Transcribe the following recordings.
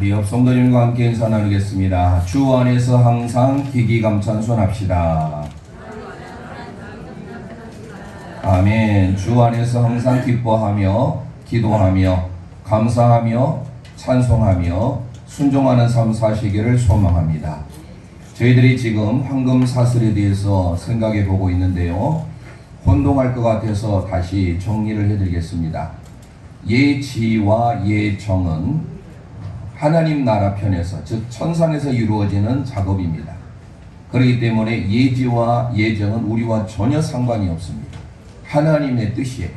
우리 옆 성도님과 함께 인사 나누겠습니다. 주 안에서 항상 기기감찬손합시다. 아멘. 주 안에서 항상 기뻐하며 기도하며 감사하며 찬송하며 순종하는 삶 사시기를 소망합니다. 저희들이 지금 황금 사슬에 대해서 생각해 보고 있는데요. 혼동할 것 같아서 다시 정리를 해드리겠습니다. 예지와 예정은 하나님 나라 편에서, 즉 천상에서 이루어지는 작업입니다. 그렇기 때문에 예지와 예정은 우리와 전혀 상관이 없습니다. 하나님의 뜻이에요.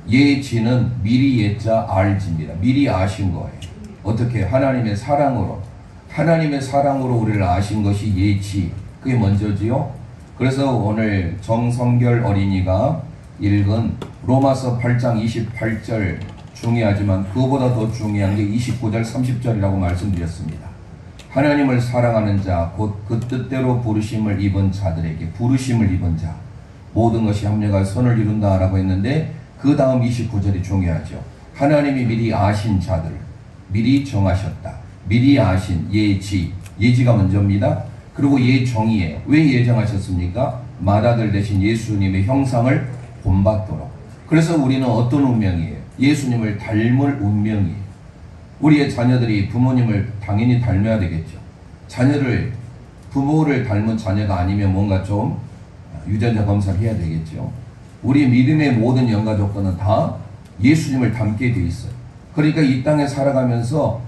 예지는 미리 예자 알지입니다. 미리 아신 거예요. 어떻게? 하나님의 사랑으로 우리를 아신 것이 예지. 그게 먼저지요. 그래서 오늘 정성결 어린이가 읽은 로마서 8장 28절 중요하지만 그거보다 더 중요한 게 29절 30절이라고 말씀드렸습니다. 하나님을 사랑하는 자, 곧 그 뜻대로 부르심을 입은 자들에게, 부르심을 입은 자 모든 것이 합력하여 선을 이룬다 라고 했는데, 그 다음 29절이 중요하죠. 하나님이 미리 아신 자들을 미리 정하셨다. 미리 아신 예지가 먼저입니다. 그리고 예정이에요. 왜 예정하셨습니까? 맏아들 되신 예수님의 형상을 본받도록. 그래서 우리는 어떤 운명이에요? 예수님을 닮을 운명이에요. 우리의 자녀들이 부모님을 당연히 닮아야 되겠죠. 부모를 닮은 자녀가 아니면 뭔가 좀 유전자 검사를 해야 되겠죠. 우리 믿음의 모든 연가 조건은 다 예수님을 닮게 돼 있어요. 그러니까 이 땅에 살아가면서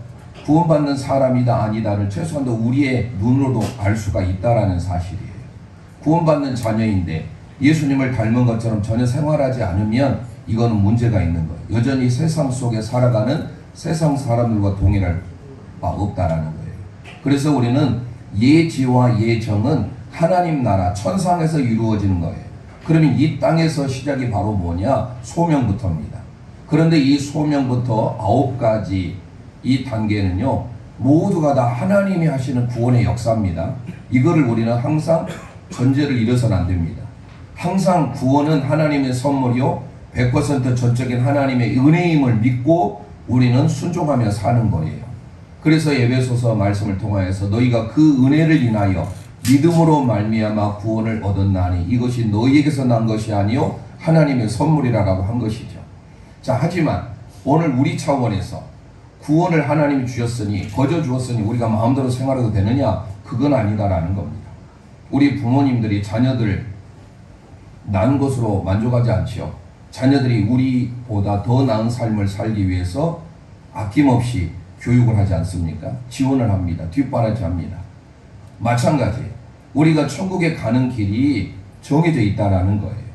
구원받는 사람이다 아니다를 최소한도 우리의 눈으로도 알 수가 있다라는 사실이에요. 구원받는 자녀인데 예수님을 닮은 것처럼 전혀 생활하지 않으면 이거는 문제가 있는 거예요. 여전히 세상 속에 살아가는 세상 사람들과 동일할 바 없다라는 거예요. 그래서 우리는 예지와 예정은 하나님 나라 천상에서 이루어지는 거예요. 그러면 이 땅에서 시작이 바로 뭐냐? 소명부터입니다. 그런데 이 소명부터 9가지 이 단계는요, 모두가 다 하나님이 하시는 구원의 역사입니다. 이거를 우리는 항상 전제를 잃어서는 안 됩니다. 항상 구원은 하나님의 선물이요 100% 전적인 하나님의 은혜임을 믿고 우리는 순종하며 사는 거예요. 그래서 에베소서 말씀을 통하여서 너희가 그 은혜를 인하여 믿음으로 말미암아 구원을 얻었나니 이것이 너희에게서 난 것이 아니요 하나님의 선물이라고 한 것이죠. 자, 하지만 오늘 우리 차원에서 구원을 하나님이 주셨으니, 거저 주었으니 우리가 마음대로 생활해도 되느냐? 그건 아니다라는 겁니다. 우리 부모님들이 자녀들 난 것으로 만족하지 않지요. 자녀들이 우리보다 더 나은 삶을 살기 위해서 아낌없이 교육을 하지 않습니까? 지원을 합니다. 뒷바라지 합니다. 마찬가지예요. 우리가 천국에 가는 길이 정해져 있다라는 거예요.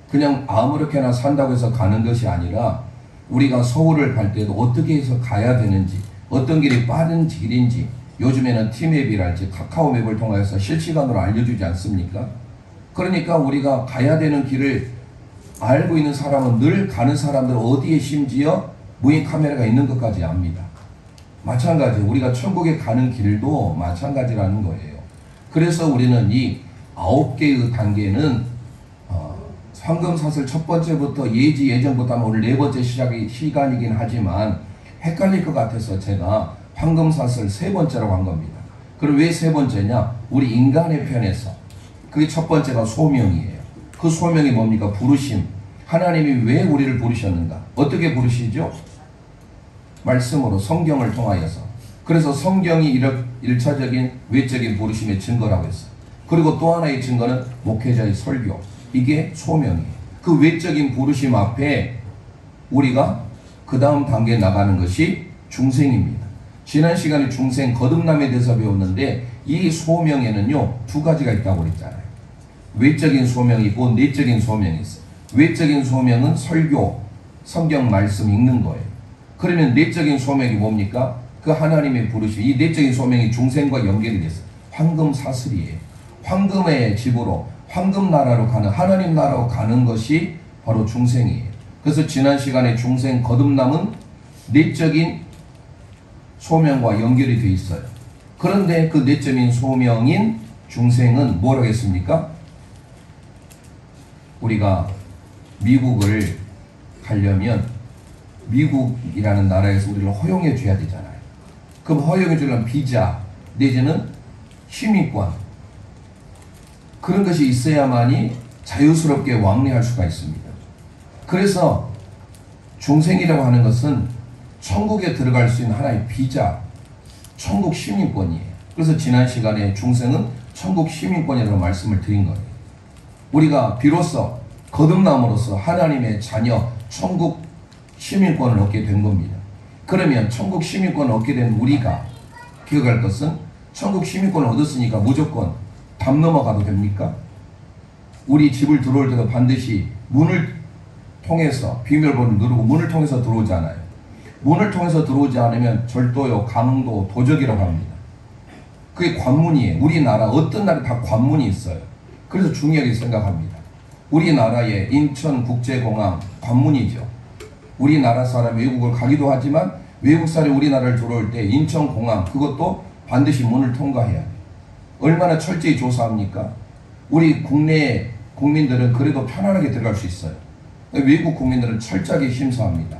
그냥 아무렇게나 산다고 해서 가는 것이 아니라 우리가 서울을 갈 때도 어떻게 해서 가야 되는지, 어떤 길이 빠른 길인지 요즘에는 티맵이랄지 카카오맵을 통해서 실시간으로 알려주지 않습니까? 그러니까 우리가 가야 되는 길을 알고 있는 사람은 늘 가는 사람들 어디에 심지어 무인 카메라가 있는 것까지 압니다. 마찬가지 우리가 천국에 가는 길도 마찬가지라는 거예요. 그래서 우리는 이 9개의 단계는 황금사슬 첫 번째부터 예지 예정부터 하면 오늘 4번째 시간이긴 하지만 헷갈릴 것 같아서 제가 황금사슬 3번째라고 한 겁니다. 그럼 왜 3번째냐? 우리 인간의 편에서 그게 첫 번째가 소명이에요. 그 소명이 뭡니까? 부르심. 하나님이 왜 우리를 부르셨는가? 어떻게 부르시죠? 말씀으로, 성경을 통하여서. 그래서 성경이 1차적인 외적인 부르심의 증거라고 했어요. 그리고 또 하나의 증거는 목회자의 설교. 이게 소명이에요. 그 외적인 부르심 앞에 우리가 그 다음 단계에 나가는 것이 중생입니다. 지난 시간에 중생 거듭남에 대해서 배웠는데 이 소명에는요 2가지가 있다고 그랬잖아요. 외적인 소명이 있고 내적인 소명이 있어요. 외적인 소명은 설교, 성경 말씀 읽는 거예요. 그러면 내적인 소명이 뭡니까? 그 하나님의 부르심. 이 내적인 소명이 중생과 연결이 됐어요. 황금 사슬이에요. 황금의 집으로, 황금 나라로 가는, 하나님 나라로 가는 것이 바로 중생이에요. 그래서 지난 시간에 중생 거듭남은 내적인 소명과 연결이 되어 있어요. 그런데 그 내적인 소명인 중생은 뭐라고 했습니까? 우리가 미국을 가려면 미국이라는 나라에서 우리를 허용해 줘야 되잖아요. 그럼 허용해 주려면 비자 내지는 시민권, 그런 것이 있어야만이 자유스럽게 왕래할 수가 있습니다. 그래서 중생이라고 하는 것은 천국에 들어갈 수 있는 하나의 비자, 천국 시민권이에요. 그래서 지난 시간에 중생은 천국 시민권이라고 말씀을 드린 거예요. 우리가 비로소 거듭남으로써 하나님의 자녀, 천국 시민권을 얻게 된 겁니다. 그러면 천국 시민권을 얻게 된 우리가 기억할 것은, 천국 시민권을 얻었으니까 무조건 담 넘어가도 됩니까? 우리 집을 들어올 때도 반드시 문을 통해서 비밀번호를 누르고 문을 통해서 들어오잖아요. 문을 통해서 들어오지 않으면 절도요, 강도, 도적이라고 합니다. 그게 관문이에요. 우리나라 어떤 나라에 다 관문이 있어요. 그래서 중요하게 생각합니다. 우리나라의 인천국제공항 관문이죠. 우리나라 사람이 외국을 가기도 하지만 외국 사람이 우리나라를 들어올 때 인천공항, 그것도 반드시 문을 통과해야 돼요. 얼마나 철저히 조사합니까? 우리 국내 국민들은 그래도 편안하게 들어갈 수 있어요. 외국 국민들은 철저하게 심사합니다.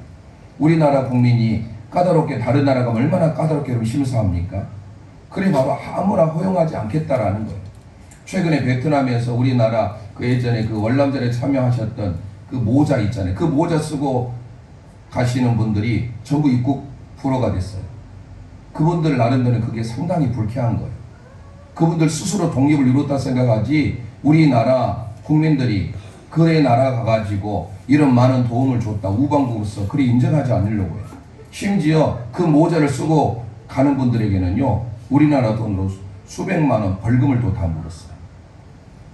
우리나라 국민이 까다롭게 다른 나라 가면 얼마나 까다롭게 심사합니까? 그래 바로 아무나 허용하지 않겠다라는 거예요. 최근에 베트남에서 우리나라 그 예전에 그 월남전에 참여하셨던 그 모자 있잖아요. 그 모자 쓰고 가시는 분들이 전부 입국 불허가 됐어요. 그분들 나름대로 그게 상당히 불쾌한 거예요. 그분들 스스로 독립을 이뤘다 생각하지 우리나라 국민들이 그의 나라 가가지고 이런 많은 도움을 줬다 우방국으로서 그리 인정하지 않으려고 해요. 심지어 그 모자를 쓰고 가는 분들에게는요, 우리나라 돈으로 수백만 원 벌금을 또 다 물었어요.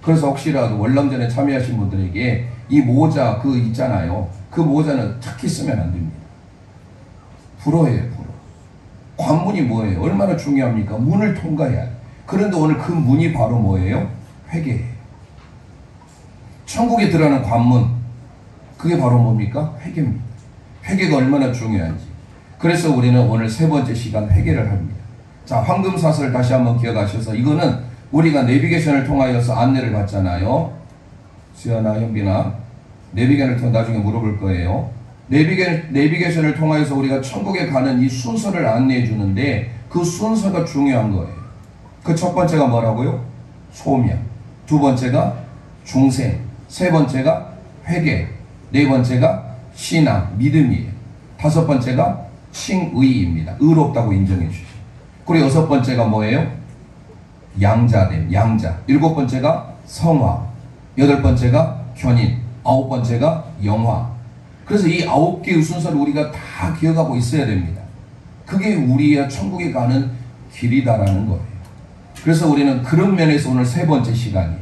그래서 혹시라도 월남전에 참여하신 분들에게 이 모자 그 있잖아요, 그 모자는 특히 쓰면 안 됩니다. 불어예요, 불어. 관문이 뭐예요? 얼마나 중요합니까? 문을 통과해야 돼요. 그런데 오늘 그 문이 바로 뭐예요? 회개예요. 천국에 들어가는 관문, 그게 바로 뭡니까? 회개입니다. 회개가 얼마나 중요한지. 그래서 우리는 오늘 세 번째 시간 회개를 합니다. 자, 황금사슬 다시 한번 기억하셔서, 이거는 우리가 내비게이션을 통하여서 안내를 받잖아요. 수연아, 현빈아, 내비게이션을 통해 나중에 물어볼 거예요. 내비게이션을 통하여서 우리가 천국에 가는 이 순서를 안내해 주는데, 그 순서가 중요한 거예요. 그 첫 번째가 뭐라고요? 소명. 두 번째가 중생. 세 번째가 회개. 네 번째가 신앙, 믿음이에요. 다섯 번째가 칭의입니다. 의롭다고 인정해 주시죠. 그리고 여섯 번째가 뭐예요? 양자됨, 양자. 일곱 번째가 성화. 여덟 번째가 견인. 아홉 번째가 영화. 그래서 이 9개의 순서를 우리가 다 기억하고 있어야 됩니다. 그게 우리의 천국에 가는 길이다라는 거예요. 그래서 우리는 그런 면에서 오늘 세 번째 시간이에요.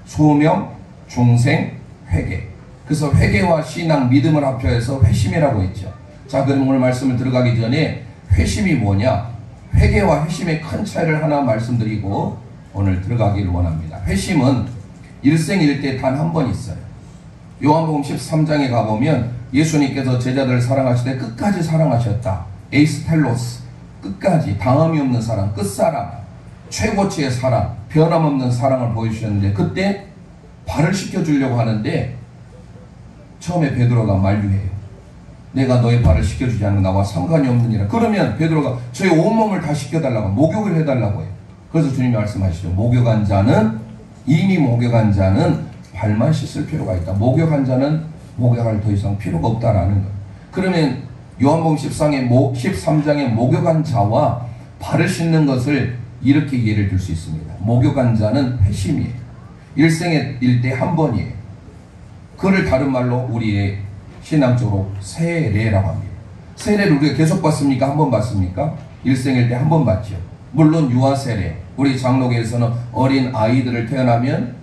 소명, 중생, 회개. 그래서 회개와 신앙, 믿음을 합쳐서 회심이라고 했죠. 자, 그럼 오늘 말씀을 들어가기 전에 회심이 뭐냐? 회개와 회심의 큰 차이를 하나 말씀드리고 오늘 들어가기를 원합니다. 회심은 일생일대 단 한 번 있어요. 요한복음 13장에 가보면 예수님께서 제자들을 사랑하실 때 끝까지 사랑하셨다. 에이스텔로스, 끝까지 당함이 없는 사랑, 끝사랑, 최고치의 사랑, 변함없는 사랑을 보여주셨는데, 그때 발을 씻겨주려고 하는데 처음에 베드로가 만류해요. 내가 너의 발을 씻겨주지 않으면 나와 상관이 없느니라. 그러면 베드로가 저의 온몸을 다 씻겨달라고, 목욕을 해달라고 해요. 그래서 주님이 말씀하시죠. 목욕한 자는, 이미 목욕한 자는 발만 씻을 필요가 있다. 목욕한 자는 목욕할 더 이상 필요가 없다라는 거예요. 그러면 요한복음 13장의 목욕한 자와 발을 씻는 것을 이렇게 예를 들 수 있습니다. 목욕한 자는 회심이에요. 일생의 일대 한 번이에요. 그를 다른 말로 우리의 신앙적으로 세례라고 합니다. 세례를 우리가 계속 받습니까? 한 번 받습니까? 일생일대 한 번 받죠. 물론 유아세례, 우리 장로교에서는 어린 아이들을 태어나면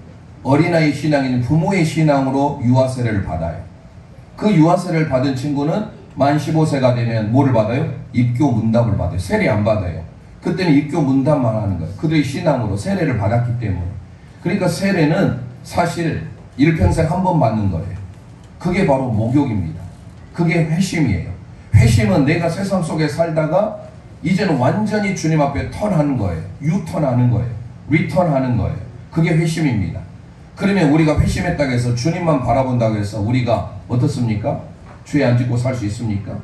어린아이 신앙인 부모의 신앙으로 유아세례를 받아요. 그 유아세례를 받은 친구는 만 15세가 되면 뭐를 받아요? 입교 문답을 받아요. 세례 안 받아요. 그때는 입교 문답만 하는 거예요. 그들의 신앙으로 세례를 받았기 때문에. 그러니까 세례는 사실 일평생 한 번 받는 거예요. 그게 바로 목욕입니다. 그게 회심이에요. 회심은 내가 세상 속에 살다가 이제는 완전히 주님 앞에 턴하는 거예요. 유턴하는 거예요. 리턴하는 거예요. 그게 회심입니다. 그러면 우리가 회심했다고 해서 주님만 바라본다고 해서 우리가 어떻습니까? 죄 안 짓고 살 수 있습니까?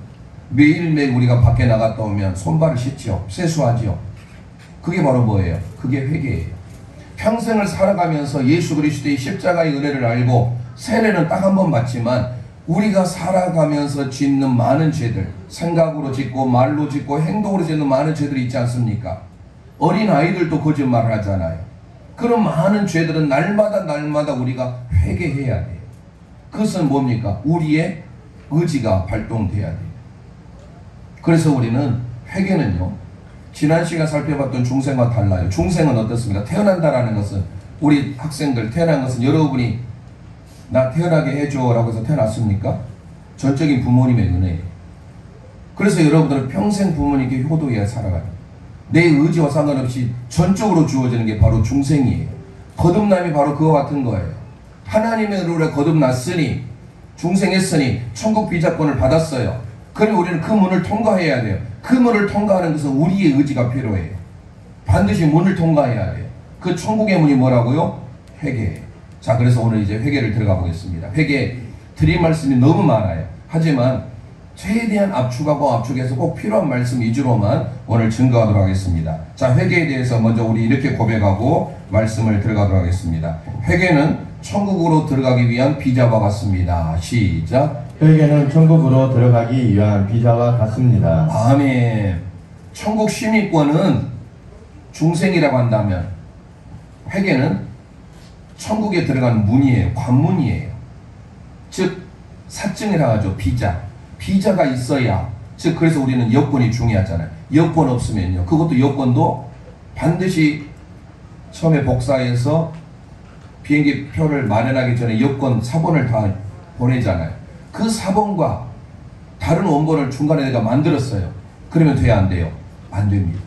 매일매일 우리가 밖에 나갔다 오면 손발을 씻죠. 세수하죠. 그게 바로 뭐예요? 그게 회개예요. 평생을 살아가면서 예수 그리스도의 십자가의 은혜를 알고 세례는 딱 한 번 받지만 우리가 살아가면서 짓는 많은 죄들, 생각으로 짓고 말로 짓고 행동으로 짓는 많은 죄들이 있지 않습니까? 어린 아이들도 거짓말을 하잖아요. 그런 많은 죄들은 날마다 우리가 회개해야 돼요. 그것은 뭡니까? 우리의 의지가 발동돼야 돼요. 그래서 우리는 회개는요, 지난 시간 살펴봤던 중생과 달라요. 중생은 어떻습니까? 태어난다라는 것은, 우리 학생들 태어난 것은 여러분이 나 태어나게 해줘 라고 해서 태어났습니까? 전적인 부모님의 은혜예요. 그래서 여러분들은 평생 부모님께 효도해야 살아가요. 내 의지와 상관없이 전적으로 주어지는 게 바로 중생이에요. 거듭남이 바로 그와 같은 거예요. 하나님의 은혜로 거듭났으니, 중생했으니 천국 비자권을 받았어요. 그럼 우리는 그 문을 통과해야 돼요. 그 문을 통과하는 것은 우리의 의지가 필요해요. 반드시 문을 통과해야 돼요. 그 천국의 문이 뭐라고요? 회개예요. 자, 그래서 오늘 이제 회개를 들어가 보겠습니다. 회개 드릴 말씀이 너무 많아요. 하지만 최대한 압축해서 꼭 필요한 말씀 위주로만 오늘 증거하도록 하겠습니다. 자, 회개에 대해서 먼저 우리 이렇게 고백하고 말씀을 들어가도록 하겠습니다. 회개는 천국으로 들어가기 위한 비자와 같습니다. 시작. 회개는 천국으로 들어가기 위한 비자와 같습니다. 아멘. 천국 시민권은 중생이라고 한다면 회개는 천국에 들어가는 문이에요. 관문이에요. 즉 사증이라고 하죠. 비자가 있어야, 즉 그래서 우리는 여권이 중요하잖아요. 여권 없으면요, 그것도 여권도 반드시 처음에 복사해서 비행기 표를 마련하기 전에 여권 사본을 다 보내잖아요. 그 사본과 다른 원본을 중간에 내가 만들었어요. 그러면 돼야 안 돼요? 안 됩니다.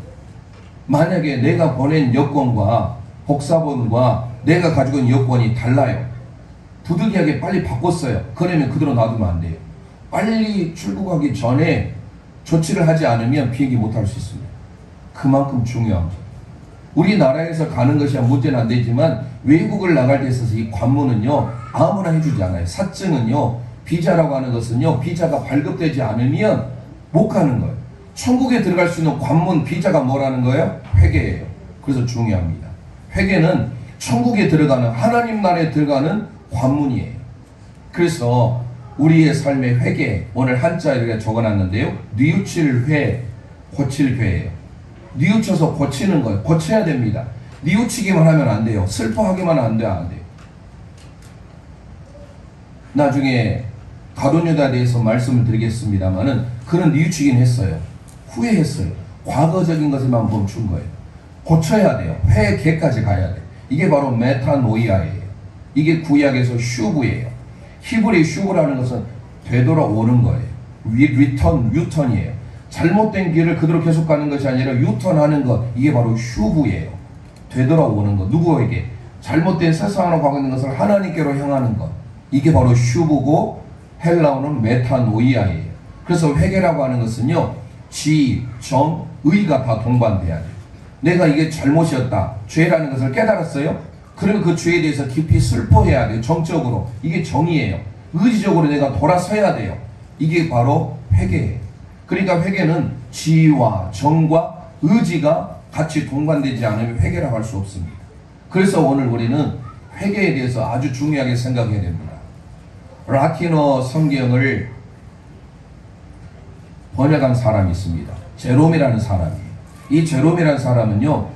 만약에 내가 보낸 여권과 복사본과 내가 가지고 있는 여권이 달라요. 부득이하게 빨리 바꿨어요. 그러면 그대로 놔두면 안 돼요. 빨리 출국하기 전에 조치를 하지 않으면 비행기 못 탈 수 있습니다. 그만큼 중요합니다. 우리나라에서 가는 것이야 문제는 안 되지만 외국을 나갈 때 있어서 이 관문은요 아무나 해주지 않아요. 사증은요, 비자라고 하는 것은요, 비자가 발급되지 않으면 못 가는 거예요. 천국에 들어갈 수 있는 관문 비자가 뭐라는 거예요? 회개예요. 그래서 중요합니다. 회개는 천국에 들어가는, 하나님 나라에 들어가는 관문이에요. 그래서 우리의 삶의 회개, 오늘 한자 이렇게 적어놨는데요, 뉘우칠 회, 고칠 회예요. 뉘우쳐서 고치는 거예요. 고쳐야 됩니다. 뉘우치기만 하면 안 돼요. 슬퍼하기만 하면 안 돼요. 나중에 가룟 유다에 대해서 말씀을 드리겠습니다만은 그는 뉘우치긴 했어요. 후회했어요. 과거적인 것에만 멈춘 거예요. 고쳐야 돼요. 회개까지 가야 돼요. 이게 바로 메타노이아예요. 이게 구약에서 슈브예요. 히브리 슈브라는 것은 되돌아오는 거예요. 유턴이에요. 잘못된 길을 그대로 계속 가는 것이 아니라 유턴하는 것, 이게 바로 슈브예요. 되돌아오는 것. 누구에게? 잘못된 세상으로 가고 있는 것을 하나님께로 향하는 것, 이게 바로 슈브고 헬라어는 메타노이아예요. 그래서 회개라고 하는 것은요, 지, 정, 의가 다 동반돼야 돼요. 내가 이게 잘못이었다, 죄라는 것을 깨달았어요? 그러면 그 죄에 대해서 깊이 슬퍼해야 돼요. 정적으로. 이게 정의예요. 의지적으로 내가 돌아서야 돼요. 이게 바로 회개예요. 그러니까 회개는 지와 정과 의지가 같이 동반되지 않으면 회개라고 할 수 없습니다. 그래서 오늘 우리는 회개에 대해서 아주 중요하게 생각해야 됩니다. 라틴어 성경을 번역한 사람이 있습니다. 제롬이라는 사람이에요. 이 제롬이라는 사람은요,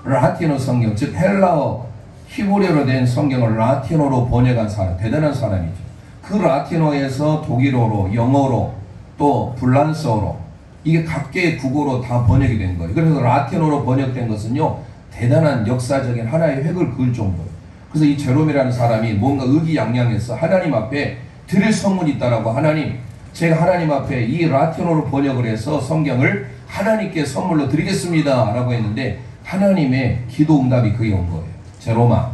라틴어 성경, 즉 헬라어, 히브리어로 된 성경을 라틴어로 번역한 사람, 대단한 사람이죠. 그 라틴어에서 독일어로, 영어로, 또 불란서어로, 이게 각계의 국어로 다 번역이 된 거예요. 그래서 라틴어로 번역된 것은요, 대단한 역사적인 하나의 획을 그을 정도예요. 그래서 이 제롬이라는 사람이 뭔가 의기양양해서 하나님 앞에 드릴 선물이 있다라고, 하나님, 제가 하나님 앞에 이 라틴어로 번역을 해서 성경을 하나님께 선물로 드리겠습니다 라고 했는데, 하나님의 기도 응답이 그게 온 거예요. 제롬아,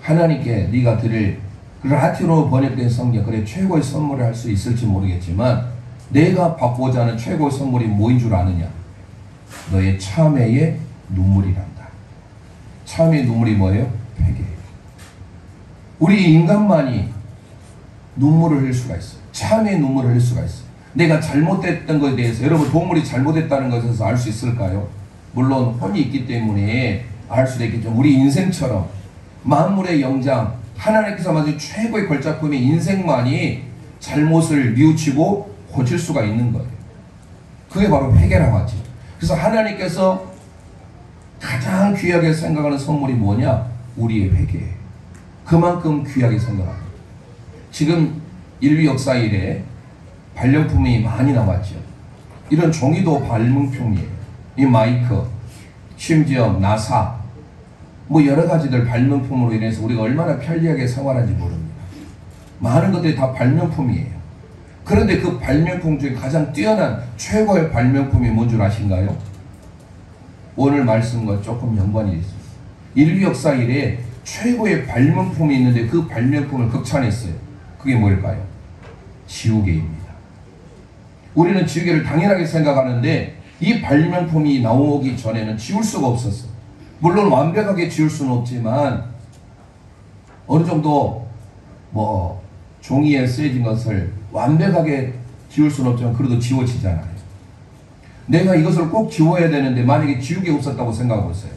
하나님께 네가 드릴 라틴어로 번역된 성경, 그래 최고의 선물을 할 수 있을지 모르겠지만 내가 받고자 하는 최고의 선물이 뭐인 줄 아느냐? 너의 참회의 눈물이란다. 참회의 눈물이 뭐예요? 회개예요. 우리 인간만이 눈물을 흘릴 수가 있어요. 참회의 눈물을 흘릴 수가 있어요. 내가 잘못됐던 것에 대해서, 여러분 동물이 잘못했다는 것에서 알 수 있을까요? 물론 혼이 있기 때문에 알 수도 있겠죠. 우리 인생처럼 만물의 영장 하나님께서 만든 최고의 걸작품인 인생만이 잘못을 뉘우치고 고칠 수가 있는 거예요. 그게 바로 회개라고 하죠. 그래서 하나님께서 가장 귀하게 생각하는 선물이 뭐냐? 우리의 회개예요. 그만큼 귀하게 생각합니다. 지금 인류 역사 이래 발명품이 많이 나왔죠. 이런 종이도 발명품이에요. 이 마이크, 심지어 나사, 뭐 여러 가지들 발명품으로 인해서 우리가 얼마나 편리하게 생활하는지 모릅니다. 많은 것들이 다 발명품이에요. 그런데 그 발명품 중에 가장 뛰어난 최고의 발명품이 뭔 줄 아신가요? 오늘 말씀과 조금 연관이 있습니다. 인류 역사 이래 최고의 발명품이 있는데 그 발명품을 극찬했어요. 그게 뭘까요? 지우개입니다. 우리는 지우개를 당연하게 생각하는데 이 발명품이 나오기 전에는 지울 수가 없었어요. 물론 완벽하게 지울 수는 없지만 어느 정도 뭐 종이에 쓰여진 것을 완벽하게 지울 수는 없지만 그래도 지워지잖아요. 내가 이것을 꼭 지워야 되는데 만약에 지우개 없었다고 생각해 보세요.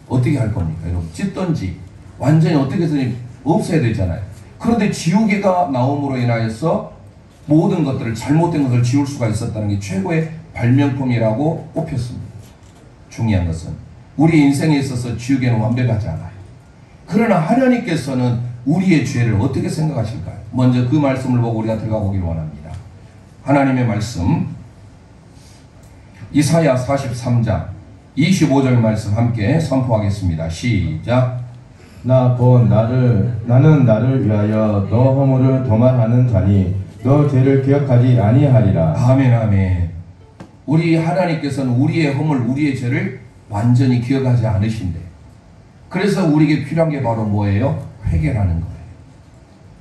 어떻게 할 겁니까? 여러분 찢던지 완전히 어떻게 해서든 없어야 되잖아요. 그런데 지우개가 나옴으로 인하여서 모든 것들을, 잘못된 것을 지울 수가 있었다는 게 최고의 발명품이라고 꼽혔습니다. 중요한 것은 우리 인생에 있어서 지우개는 완벽하지 않아요. 그러나 하나님께서는 우리의 죄를 어떻게 생각하실까요? 먼저 그 말씀을 보고 우리가 들어가 보기를 원합니다. 하나님의 말씀 이사야 43장 25절 말씀 함께 선포하겠습니다. 시작. 나는 나를 위하여 너 허물을 도말하는 자니 너 죄를 기억하지 아니하리라. 아멘 아멘. 우리 하나님께서는 우리의 허물, 우리의 죄를 완전히 기억하지 않으신대. 그래서 우리에게 필요한 게 바로 뭐예요? 회개라는 거예요.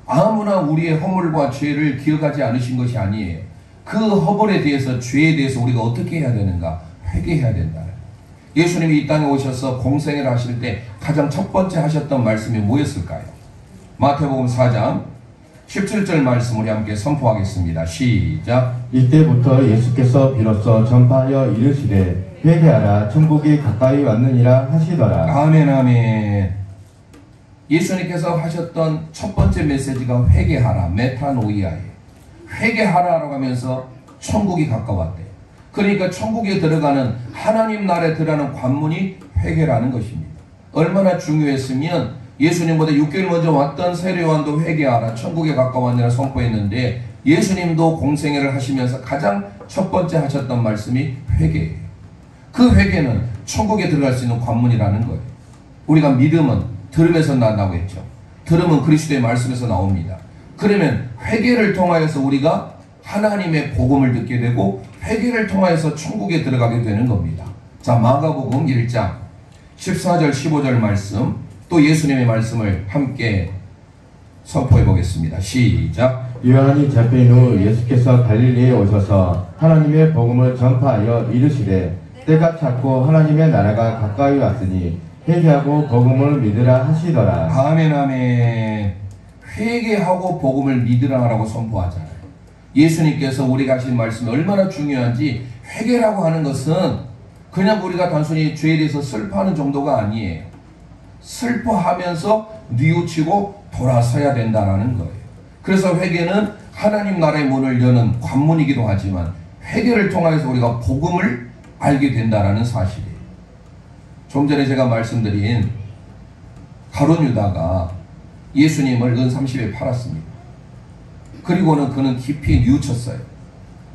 아무나 우리의 허물과 죄를 기억하지 않으신 것이 아니에요. 그 허물에 대해서, 죄에 대해서 우리가 어떻게 해야 되는가? 회개해야 된다. 예수님이 이 땅에 오셔서 공생애를 하실 때 가장 첫 번째 하셨던 말씀이 뭐였을까요? 마태복음 4장 17절 말씀 우리 함께 선포하겠습니다. 시작. 이때부터 예수께서 비로소 전파하여 이르시되 회개하라 천국이 가까이 왔느니라 하시더라. 아멘 아멘. 예수님께서 하셨던 첫 번째 메시지가 회개하라, 메타노이아예요. 회개하라라고 하면서 천국이 가까웠대요. 그러니까 천국에 들어가는, 하나님 나라에 들어가는 관문이 회개라는 것입니다. 얼마나 중요했으면 예수님보다 6개월 먼저 왔던 세례요한도 회개하라 천국에 가까웠느라 선포했는데 예수님도 공생애를 하시면서 가장 첫 번째 하셨던 말씀이 회개예요. 그 회개는 천국에 들어갈 수 있는 관문이라는 거예요. 우리가 믿음은 들음에서 난다고 했죠. 들음은 그리스도의 말씀에서 나옵니다. 그러면 회개를 통하여서 우리가 하나님의 복음을 듣게 되고 회개를 통하여서 천국에 들어가게 되는 겁니다. 자, 마가복음 1장 14절 15절 말씀, 또 예수님의 말씀을 함께 선포해 보겠습니다. 시작. 요한이 잡힌 후 예수께서 갈릴리에 오셔서 하나님의 복음을 전파하여 이르시되 때가 찼고 하나님의 나라가 가까이 왔으니 회개하고 복음을 믿으라 하시더라. 아멘 아멘. 회개하고 복음을 믿으라라고 선포하잖아요. 예수님께서 우리가 하신 말씀이 얼마나 중요한지, 회개라고 하는 것은 그냥 우리가 단순히 죄에 대해서 슬퍼하는 정도가 아니에요. 슬퍼하면서 뉘우치고 돌아서야 된다는 거예요. 그래서 회개는 하나님 나라의 문을 여는 관문이기도 하지만 회개를 통해서 우리가 복음을 알게 된다는 사실이에요. 좀 전에 제가 말씀드린 가룟 유다가 예수님을 은 30에 팔았습니다. 그리고는 그는 깊이 뉘우쳤어요.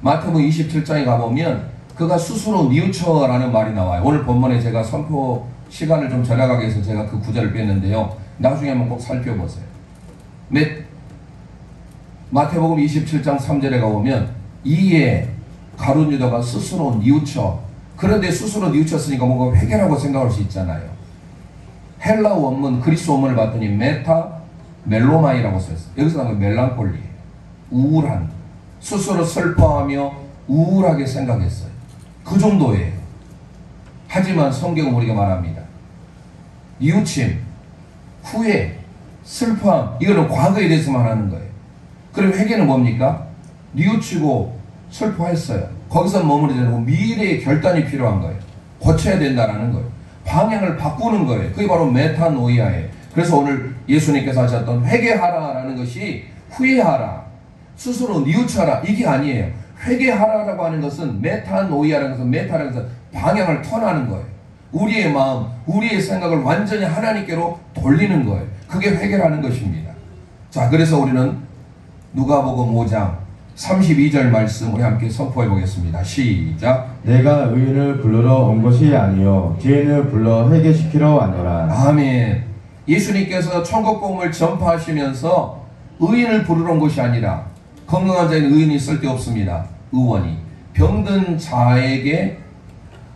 마태복음 27장에 가보면 그가 스스로 뉘우쳐라는 말이 나와요. 오늘 본문에 제가 선포 시간을 좀 절약하기 위해서 제가 그 구절을 뺐는데요. 나중에 한번 꼭 살펴보세요. 마태복음 27장 3절에 가보면 이에 가룟 유다가 스스로 뉘우쳐, 그런데 스스로 뉘우쳤으니까 뭔가 회개라고 생각할 수 있잖아요. 헬라 원문, 그리스 원문을 봤더니 메타 멜로마이라고 써있어요. 여기서 나온 멜랑콜리예요. 우울한, 스스로 슬퍼하며 우울하게 생각했어요. 그 정도예요. 하지만 성경은 우리가 말합니다. 뉘우침, 후회, 슬퍼함, 이거는 과거에 대해서만 하는 거예요. 그럼 회개는 뭡니까? 뉘우치고 슬퍼했어요. 거기서 머무르지 않고 미래의 결단이 필요한 거예요. 고쳐야 된다라는 거예요. 방향을 바꾸는 거예요. 그게 바로 메타노이아예요. 그래서 오늘 예수님께서 하셨던 회개하라라는 것이 후회하라, 스스로 뉘우쳐라, 이게 아니에요. 회개하라라고 하는 것은 메타노이아라는 것은, 메타라는 것은 방향을 턴하는 거예요. 우리의 마음, 우리의 생각을 완전히 하나님께로 돌리는 거예요. 그게 회개라는 것입니다. 자, 그래서 우리는 누가복음 5장 32절 말씀 우리 함께 선포해 보겠습니다. 시작. 내가 의인을 부르러 온 것이 아니요 죄인을 불러 회개시키러 왔노라. 아멘. 예수님께서 천국 복음을 전파하시면서 의인을 부르러 온 것이 아니라, 건강한 자에는 의인이 있을 때 없습니다. 의원이. 병든 자에게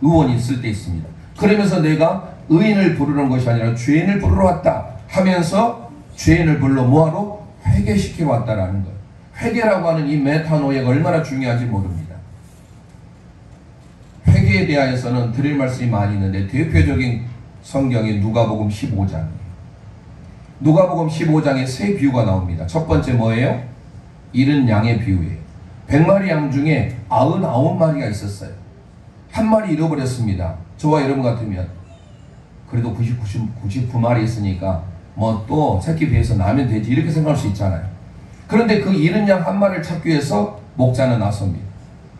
의원이 있을 때 있습니다. 그러면서 내가 의인을 부르러 온 것이 아니라 죄인을 부르러 왔다 하면서 죄인을 불러 뭐하러? 회개시키러 왔다라는 거예요. 회개라고 하는 이 메타노이아가 얼마나 중요한지 모릅니다. 회개에 대하여서는 드릴 말씀이 많이 있는데 대표적인 성경이 누가복음 15장이에요. 누가복음 15장에 세 비유가 나옵니다. 첫 번째 뭐예요? 잃은 양의 비유예요. 100마리 양 중에 99마리가 있었어요. 한 마리 잃어버렸습니다. 저와 여러분 같으면 그래도 99마리 있으니까 뭐 또 새끼 비해서 나면 되지 이렇게 생각할 수 있잖아요. 그런데 그 잃은 양 한 마리를 찾기 위해서 목자는 나섭니다.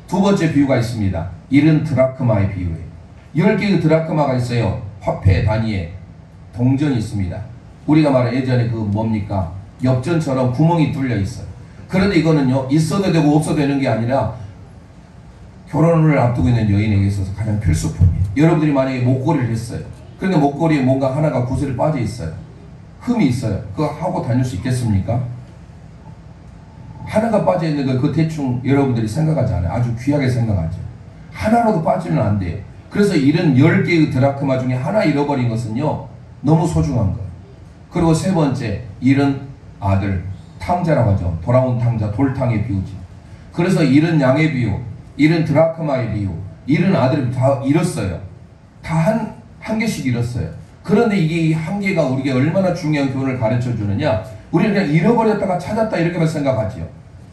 두 번째 비유가 있습니다. 잃은 드라크마의 비유예요. 10개의 드라크마가 있어요. 화폐 단위에 동전이 있습니다. 우리가 말한 예전에 그 뭡니까? 엽전처럼 구멍이 뚫려 있어요. 그런데 이거는요, 있어도 되고 없어도 되는 게 아니라 결혼을 앞두고 있는 여인에게 있어서 가장 필수품이에요. 여러분들이 만약에 목걸이를 했어요. 그런데 목걸이에 뭔가 하나가 구슬이 빠져 있어요. 흠이 있어요. 그거 하고 다닐 수 있겠습니까? 하나가 빠져 있는 거 그 대충 여러분들이 생각하지 않아요. 아주 귀하게 생각하죠. 하나라도 빠지면 안 돼요. 그래서 이런 10개의 드라크마 중에 하나 잃어버린 것은요, 너무 소중한 거예요. 그리고 세 번째, 잃은 아들, 탕자라고 하죠. 돌아온 탕자, 돌탕의 비유지. 그래서 잃은 양의 비유, 잃은 드라크마의 비유, 잃은 아들을 다 잃었어요. 다 한 개씩 잃었어요. 그런데 이게 한 개가 우리에게 얼마나 중요한 교훈을 가르쳐 주느냐? 우리는 그냥 잃어버렸다가 찾았다 이렇게만 생각하지요.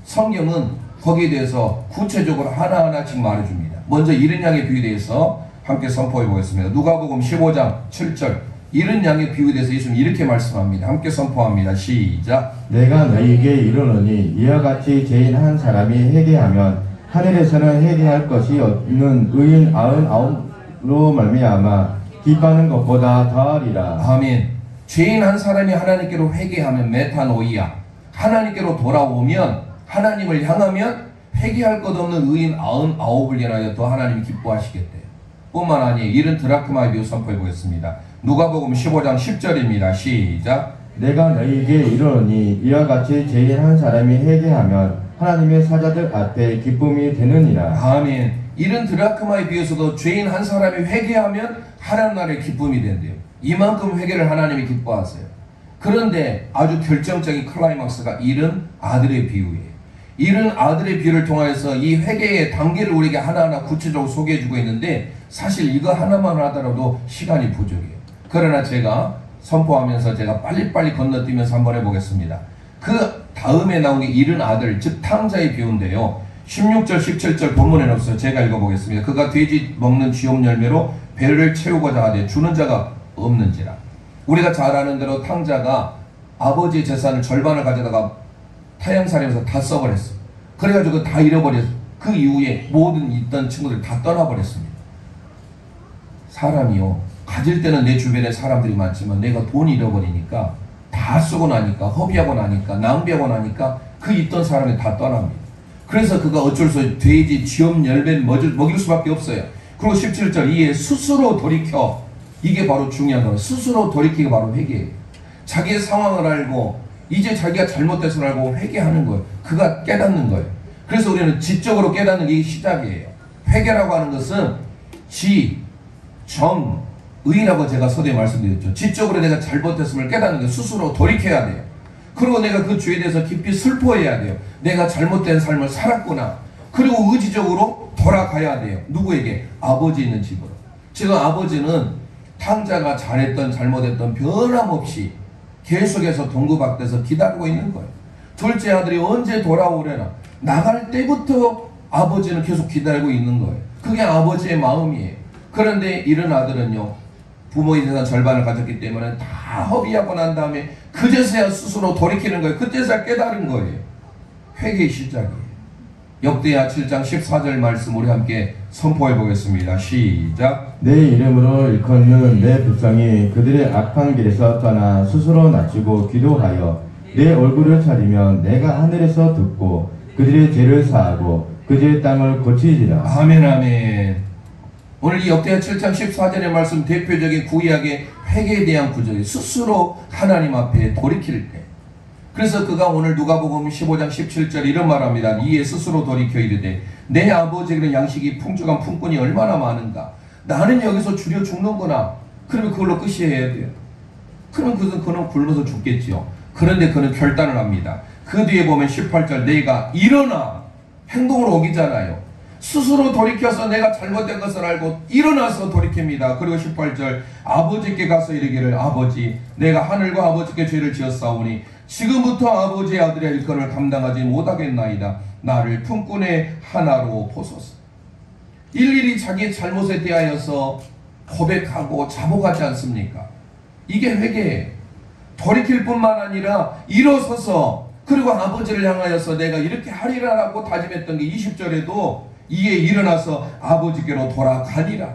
성경은 거기에 대해서 구체적으로 하나하나씩 말해줍니다. 먼저 잃은 양의 비유에 대해서 함께 선포해 보겠습니다. 누가복음 15장 7절 잃은 양의 비유에 대해서 예수님이 이렇게 말씀합니다. 함께 선포합니다. 시작. 내가 너희에게 이르노니 이와 같이 죄인 한 사람이 회개하면 하늘에서는 회개할 것이 없는 의인 99로 말미암아 기뻐하는 것보다 더하리라. 아멘. 죄인 한 사람이 하나님께로 회개하면 메타노이아, 하나님께로 돌아오면, 하나님을 향하면 회개할 것 없는 의인 99을 인하여 더 하나님이 기뻐하시겠대요. 뿐만 아니에요. 이런 드라크마의 비유 선포해 보겠습니다. 누가복음 15장 10절입니다. 시작. 내가 너희에게 이르노니 이와 같이 죄인 한 사람이 회개하면 하나님의 사자들 앞에 기쁨이 되느니라. 아멘. 이런 드라크마의 비유에서도 죄인 한 사람이 회개하면 하나님 나라의 기쁨이 된대요. 이만큼 회개를 하나님이 기뻐하세요. 그런데 아주 결정적인 클라이막스가 잃은 아들의 비유예요. 잃은 아들의 비유를 통해서 이 회개의 단계를 우리에게 하나하나 구체적으로 소개해주고 있는데, 사실 이거 하나만 하더라도 시간이 부족해요. 그러나 제가 선포하면서 제가 빨리빨리 건너뛰면서 한번 해보겠습니다. 그 다음에 나온 게 잃은 아들, 즉 탕자의 비유인데요. 16절 17절 본문에는 없어요. 제가 읽어보겠습니다. 그가 돼지 먹는 쥐염 열매로 배를 채우고자 하되 주는 자가 없는지라. 우리가 잘 아는 대로 탕자가 아버지의 재산을 절반을 가져다가 타향살이면서 다 써버렸어요. 그래가지고 다 잃어버렸어요. 그 이후에 모든 있던 친구들 다 떠나버렸습니다. 사람이요, 가질 때는 내 주변에 사람들이 많지만 내가 돈 잃어버리니까, 다 쓰고 나니까, 허비하고 나니까, 낭비하고 나니까 그 있던 사람이 다 떠납니다. 그래서 그가 어쩔 수 없이 돼지, 쥐염 열매를 먹일 수밖에 없어요. 그리고 17절 이에 스스로 돌이켜, 이게 바로 중요한 거예요. 스스로 돌이키가 바로 회개예요. 자기의 상황을 알고 이제 자기가 잘못됐음을 알고 회개하는 거예요. 그가 깨닫는 거예요. 그래서 우리는 지적으로 깨닫는 게 시작이에요. 회개라고 하는 것은 지, 정, 의라고 제가 서두에 말씀드렸죠. 지적으로 내가 잘못됐음을 깨닫는 게 스스로 돌이켜야 돼요. 그리고 내가 그 죄에 대해서 깊이 슬퍼해야 돼요. 내가 잘못된 삶을 살았구나. 그리고 의지적으로 돌아가야 돼요. 누구에게? 아버지 있는 집으로. 지금 아버지는 탕자가 잘했던 잘못했던 변함없이 계속해서 동구박대서 기다리고 있는 거예요. 둘째 아들이 언제 돌아오려나. 나갈 때부터 아버지는 계속 기다리고 있는 거예요. 그게 아버지의 마음이에요. 그런데 이런 아들은요, 부모의 재산 절반을 가졌기 때문에 다 허비하고 난 다음에 그제서야 스스로 돌이키는 거예요. 그때서야 깨달은 거예요. 회개의 시작이에요. 역대하 7장 14절 말씀 우리 함께 선포해 보겠습니다. 시작. 내 이름으로 일컫는 내 백성이 그들의 악한 길에서 떠나 스스로 낮추고 기도하여 내 얼굴을 찾으면 내가 하늘에서 듣고 그들의 죄를 사하고 그들의 땅을 고치리라. 아멘 아멘. 오늘 이 역대하 7장 14절의 말씀 대표적인 구약의 회개에 대한 구절이 스스로 하나님 앞에 돌이킬 때. 그래서 그가 오늘 누가복음 15장 17절 이런 말합니다. 이에 스스로 돌이켜 이르되 내 아버지에게는 양식이 풍족한 품꾼이 얼마나 많은가. 나는 여기서 줄여 죽는구나. 그러면 그걸로 끝이어야 돼요. 그러면 그는 굶어서 죽겠지요. 그런데 그는 결단을 합니다. 그 뒤에 보면 18절 내가 일어나 행동으로 옮기잖아요. 스스로 돌이켜서 내가 잘못된 것을 알고 일어나서 돌이킵니다. 그리고 18절 아버지께 가서 이르기를 아버지 내가 하늘과 아버지께 죄를 지었사오니 지금부터 아버지의 아들의 일꾼을 감당하지 못하겠나이다. 나를 품꾼의 하나로 보소서. 일일이 자기의 잘못에 대하여서 고백하고 자복하지 않습니까? 이게 회개예요. 돌이킬 뿐만 아니라 일어서서 그리고 아버지를 향하여서 내가 이렇게 하리라라고 다짐했던 게 20절에도 이에 일어나서 아버지께로 돌아가니라.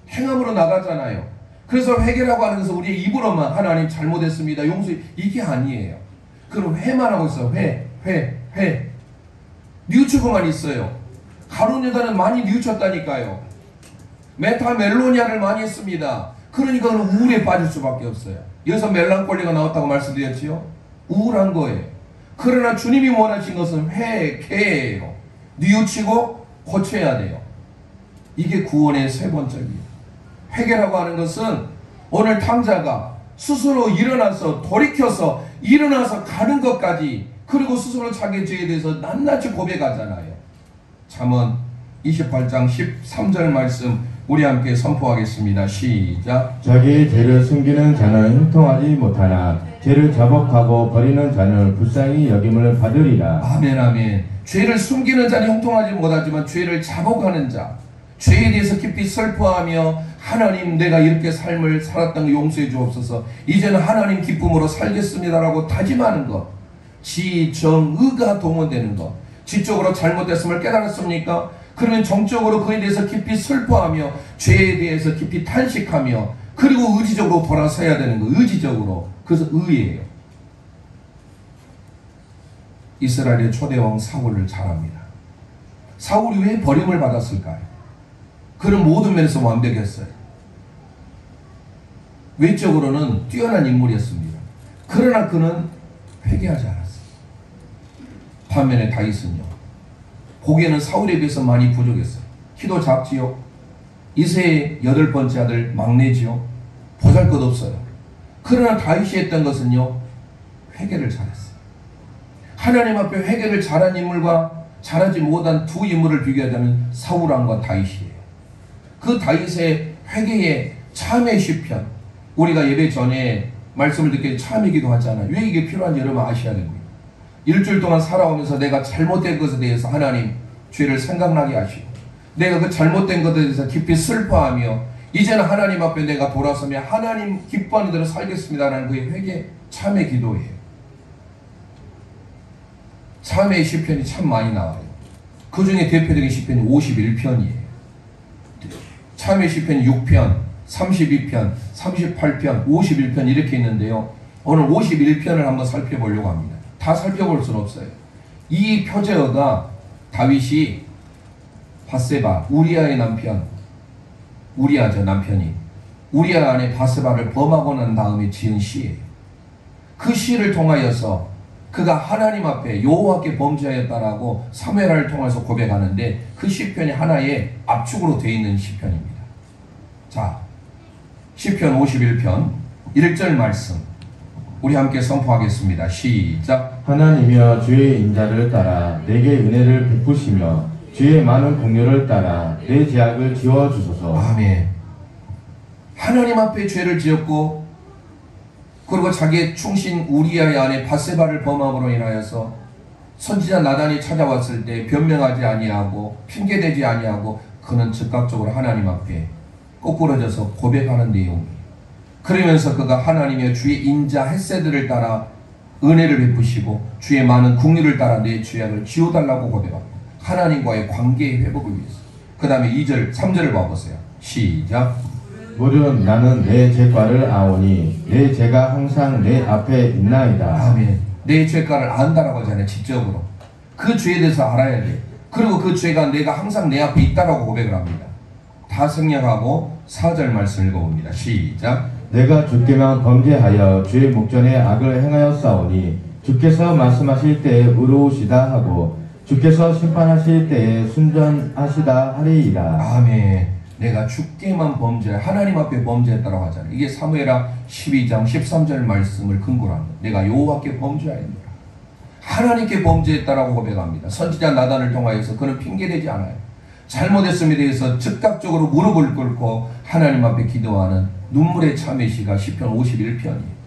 행함으로 나가잖아요. 그래서 회개라고 하는 것은 우리의 입으로만 하나님 잘못했습니다 용서해 이게 아니에요. 그럼 회만 하고 있어요. 회 뉘우치고만 있어요. 가룟 유다는 많이 뉘우쳤다니까요. 메타멜로니아를 많이 했습니다. 그러니까 우울에 빠질 수밖에 없어요. 여기서 멜랑콜리가 나왔다고 말씀드렸지요. 우울한 거예요. 그러나 주님이 원하신 것은 회개예요. 뉘우치고 고쳐야 돼요. 이게 구원의 세 번째입니다. 회개라고 하는 것은 오늘 탕자가 스스로 일어나서 돌이켜서 일어나서 가는 것까지 그리고 스스로 자기 죄에 대해서 낱낱이 고백하잖아요. 잠언 28장 13절 말씀 우리 함께 선포하겠습니다. 시작. 자기의 죄를 숨기는 자는 형통하지 못하나 죄를 자복하고 버리는 자는 불쌍히 여김을 받으리라. 아멘 아멘. 죄를 숨기는 자는 형통하지 못하지만 죄를 자복하는 자, 죄에 대해서 깊이 슬퍼하며 하나님 내가 이렇게 삶을 살았던 거 용서해 주옵소서. 이제는 하나님 기쁨으로 살겠습니다라고 다짐하는 것. 지, 정, 의가 동원되는 것. 지적으로 잘못됐음을 깨달았습니까? 그러면 정적으로 그에 대해서 깊이 슬퍼하며 죄에 대해서 깊이 탄식하며 그리고 의지적으로 돌아서야 되는 거. 의지적으로. 그래서 의예요. 이스라엘의 초대왕 사울을 잘 압니다. 사울이 왜 버림을 받았을까요? 그는 모든 면에서 완벽했어요. 외적으로는 뛰어난 인물이었습니다. 그러나 그는 회개하지 않았어요. 반면에 다윗은요, 보기에는 사울에 비해서 많이 부족했어요. 키도 작지요. 이새의 8번째 아들 막내지요. 보잘것없어요. 그러나 다윗이 했던 것은요, 회개를 잘했어요. 하나님 앞에 회개를 잘한 인물과 잘하지 못한 두 인물을 비교하자면 사울왕과 다윗이에요. 그 다윗의 회개의 참회 시편, 우리가 예배 전에 말씀을 듣게 참회 기도하잖아요. 왜 이게 필요한지 여러분 아셔야 됩니다. 일주일 동안 살아오면서 내가 잘못된 것에 대해서 하나님 죄를 생각나게 하시고 내가 그 잘못된 것에 대해서 깊이 슬퍼하며 이제는 하나님 앞에 내가 돌아서며 하나님 기뻐하는 대로 살겠습니다라는 그의 회개 참회 기도예요. 참회의 시편이 참 많이 나와요. 그 중에 대표적인 시편이 51편이에요. 참회 시편이 6편, 32편, 38편, 51편 이렇게 있는데요. 오늘 51편을 한번 살펴보려고 합니다. 다 살펴볼 수는 없어요. 이 표제어가 다윗이 바세바, 우리아의 남편, 우리아죠 남편이 우리아 안에 바세바를 범하고 난 다음에 지은 시예요. 그 시를 통하여서 그가 하나님 앞에 여호와께 범죄하였다라고 사무엘을 통해서 고백하는데 그 시편이 하나의 압축으로 되어 있는 시편입니다. 자, 시편 51편 1절 말씀 우리 함께 선포하겠습니다. 시작. 하나님이여 주의 인자를 따라 내게 은혜를 베푸시며 주의 많은 공로를 따라 내 죄악을 지워주소서. 아멘. 하나님 앞에 죄를 지었고 그리고 자기의 충신 우리아의 아내 바세바를 범함으로 인하여서 선지자 나단이 찾아왔을 때 변명하지 아니하고 핑계대지 아니하고 그는 즉각적으로 하나님 앞에 꼬꾸러져서 고백하는 내용이에요. 그러면서 그가 하나님의 주의 인자 헷세들을 따라 은혜를 베푸시고 주의 많은 국률을 따라 내 죄악을 지워달라고 고백합니다. 하나님과의 관계의 회복을 위해서. 그 다음에 2절 3절을 봐보세요. 시작. 물은 나는 내 죄과를 아오니 내 죄가 항상 내 앞에 있나이다. 아멘. 내 죄가를 안다라고 하잖아요. 지적으로 그 죄에 대해서 알아야 돼. 그리고 그 죄가 내가 항상 내 앞에 있다라고 고백을 합니다. 다 생략하고 4절 말씀 읽어봅니다. 시작. 내가 주께만 범죄하여 주의 목전에 악을 행하였사오니 주께서 말씀하실 때에 의로우시다 하고 주께서 심판하실 때에 순전하시다 하리이다. 아멘. 내가 주께만 하나님 앞에 범죄했다라고 하잖아요. 이게 사무엘하 12장 13절 말씀을 근거로 합니다. 내가 여호와께 범죄하였노라. 하나님께 범죄했다라고 고백합니다. 선지자 나단을 통하여서 그는 핑계대지 않아요. 잘못했음에 대해서 즉각적으로 무릎을 꿇고 하나님 앞에 기도하는 눈물의 참회 시가 시편 51편이에요.